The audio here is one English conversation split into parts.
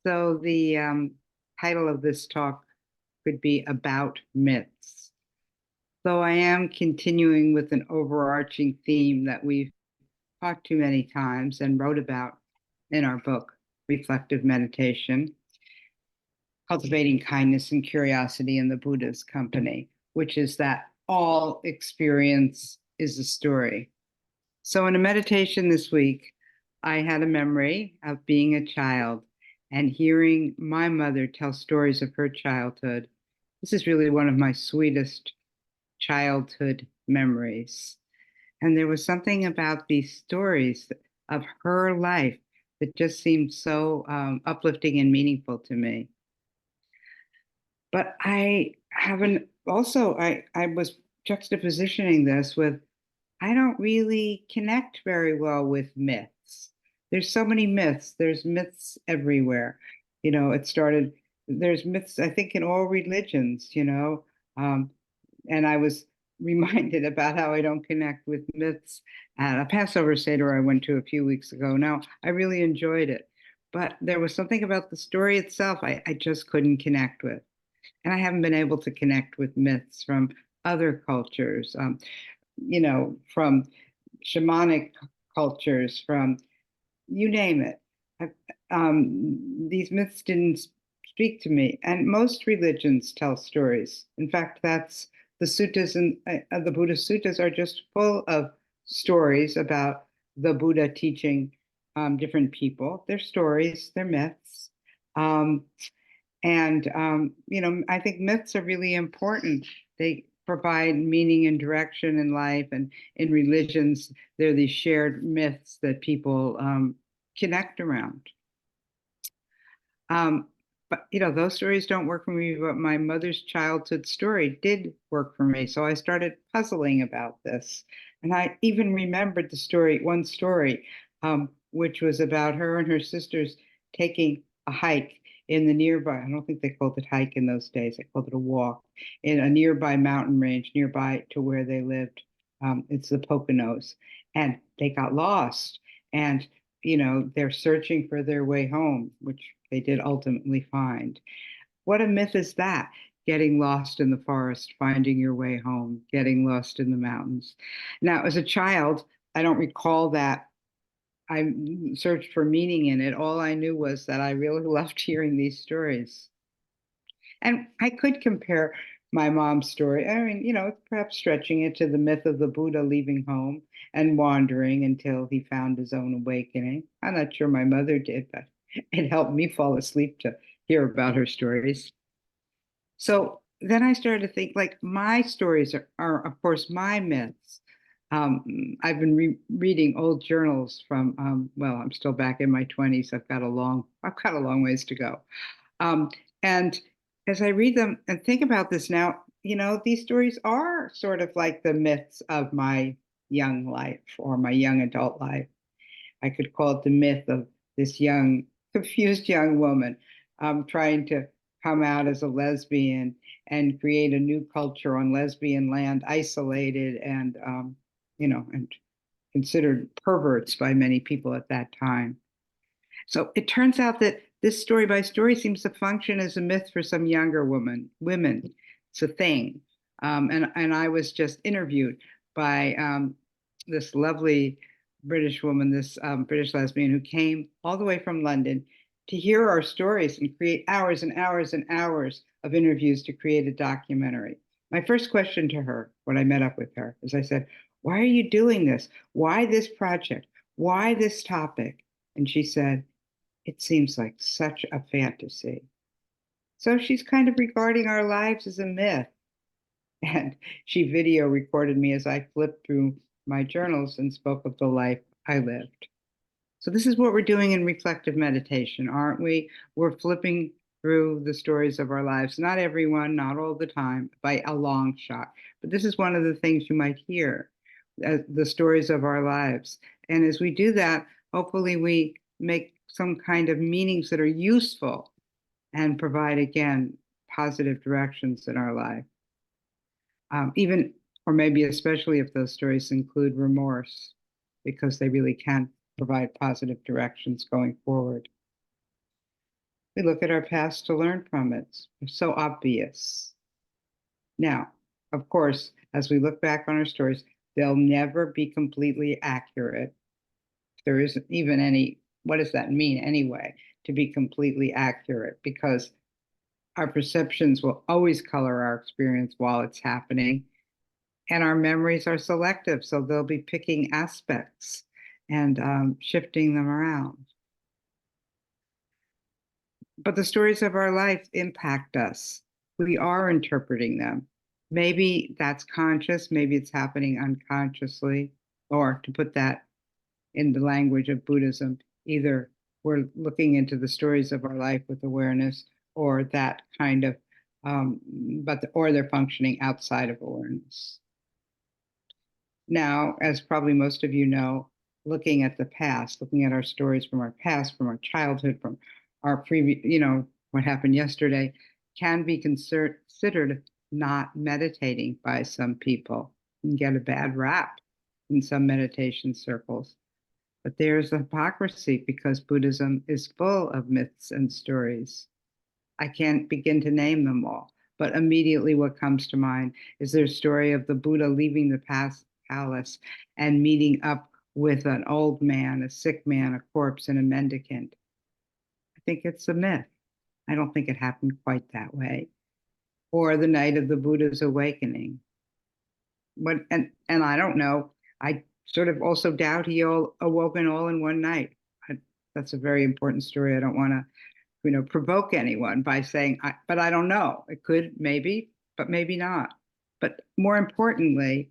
So the title of this talk could be about myths. So I am continuing with an overarching theme that we've talked to many times and wrote about in our book, Reflective Meditation, Cultivating Kindness and Curiosity in the Buddha's Company, which is that all experience is a story. So in a meditation this week, I had a memory of being a child and hearing my mother tell stories of her childhood. This is really one of my sweetest childhood memories. And there was something about these stories of her life that just seemed so uplifting and meaningful to me. But I haven't also, I was juxtapositioning this with I don't really connect very well with myths. There's so many myths. There's myths everywhere. There's myths, I think, in all religions. And I was reminded about how I don't connect with myths at a Passover Seder I went to a few weeks ago. Now, I really enjoyed it, but there was something about the story itself I just couldn't connect with. And I haven't been able to connect with myths from other cultures. From shamanic cultures, from you name it. These myths didn't speak to me. And most religions tell stories. In fact, that's the suttas and the Buddhist suttas are just full of stories about the Buddha teaching different people. They're stories, they're myths. I think myths are really important. They provide meaning and direction in life, and in religions, they're these shared myths that people connect around. But those stories don't work for me, but my mother's childhood story did work for me. So I started puzzling about this. And I even remembered one story, which was about her and her sisters taking a hike in the nearby, I don't think they called it hike in those days, they called it a walk, in a nearby mountain range nearby to where they lived. It's the Poconos. And they got lost. And, they're searching for their way home, which they did ultimately find. What a myth is that? Getting lost in the forest, finding your way home, getting lost in the mountains. Now, as a child, I don't recall that I searched for meaning in it. All I knew was that I really loved hearing these stories. And I could compare my mom's story. I mean, perhaps stretching it to the myth of the Buddha leaving home and wandering until he found his own awakening. I'm not sure my mother did, but it helped me fall asleep to hear about her stories. So then I started to think like my stories are of course, my myths. I've been reading old journals from, I'm still back in my 20s. I've got a long ways to go. And as I read them and think about this now, these stories are sort of like the myths of my young life or my young adult life. I could call it the myth of this young, confused young woman trying to come out as a lesbian and create a new culture on lesbian land, isolated and and considered perverts by many people at that time. So it turns out that this story by story seems to function as a myth for some younger women. It's a thing. And I was just interviewed by this lovely British woman, this British lesbian who came all the way from London to hear our stories and create hours and hours and hours of interviews to create a documentary. My first question to her when I met up with her is I said, "Why are you doing this? Why this project? Why this topic?" And she said, "It seems like such a fantasy." So she's kind of regarding our lives as a myth. And she video recorded me as I flipped through my journals and spoke of the life I lived. So this is what we're doing in reflective meditation, aren't we? We're flipping through the stories of our lives. Not everyone, not all the time, by a long shot. But this is one of the things you might hear, the stories of our lives. And as we do that, hopefully we make some kind of meanings that are useful and provide, again, positive directions in our life. Even, or maybe especially if those stories include remorse, because they really can provide positive directions going forward. we look at our past to learn from it. It's so obvious. Now, of course, as we look back on our stories, they'll never be completely accurate. There isn't even any, what does that mean anyway, to be completely accurate? Because our perceptions will always color our experience while it's happening. And our memories are selective, so they'll be picking aspects and shifting them around. But the stories of our life impact us. We are interpreting them. Maybe that's conscious, maybe it's happening unconsciously, or to put that in the language of Buddhism, either we're looking into the stories of our life with awareness, or that kind of, or they're functioning outside of awareness. Now, as probably most of you know, looking at the past, looking at our stories from our past, from our childhood, from our previous, what happened yesterday, can be considered not meditating by some people and get a bad rap in some meditation circles. But there's hypocrisy because Buddhism is full of myths and stories. I can't begin to name them all, but immediately what comes to mind is their story of the Buddha leaving the palace and meeting up with an old man, a sick man, a corpse, and a mendicant. I think it's a myth. I don't think it happened quite that way. Or the night of the Buddha's awakening. And I don't know. I sort of also doubt he awoken all in one night. That's a very important story. I don't want to, provoke anyone by saying, but I don't know. It could, maybe, but maybe not. But more importantly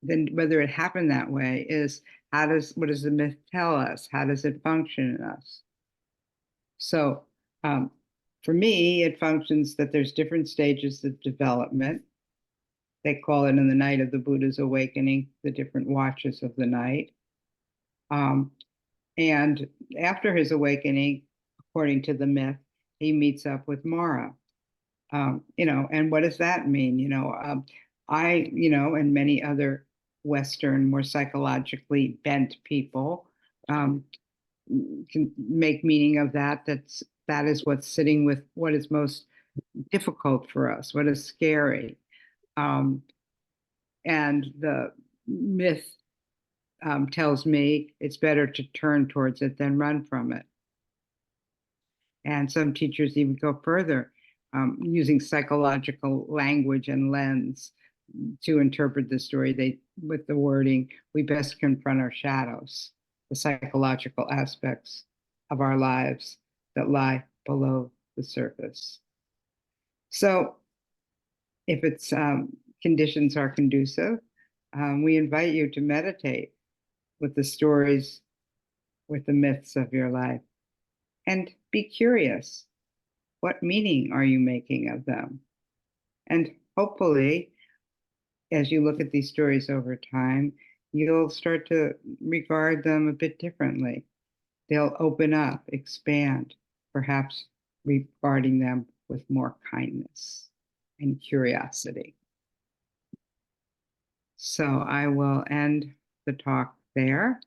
than whether it happened that way is what does the myth tell us? How does it function in us? So for me, it functions that there's different stages of development. They call it in the night of the Buddha's awakening, the different watches of the night. And after his awakening, according to the myth, he meets up with Mara. And what does that mean? And many other Western, more psychologically bent people can make meaning of that. That is what's sitting with what is most difficult for us, what is scary. And the myth tells me it's better to turn towards it than run from it. And some teachers even go further, using psychological language and lens to interpret the story. With the wording, we best confront our shadows, the psychological aspects of our lives that lie below the surface. So if it's conditions are conducive, we invite you to meditate with the stories, with the myths of your life, and be curious. What meaning are you making of them? And hopefully, as you look at these stories over time, you'll start to regard them a bit differently. They'll open up, expand, perhaps regarding them with more kindness and curiosity. So I will end the talk there.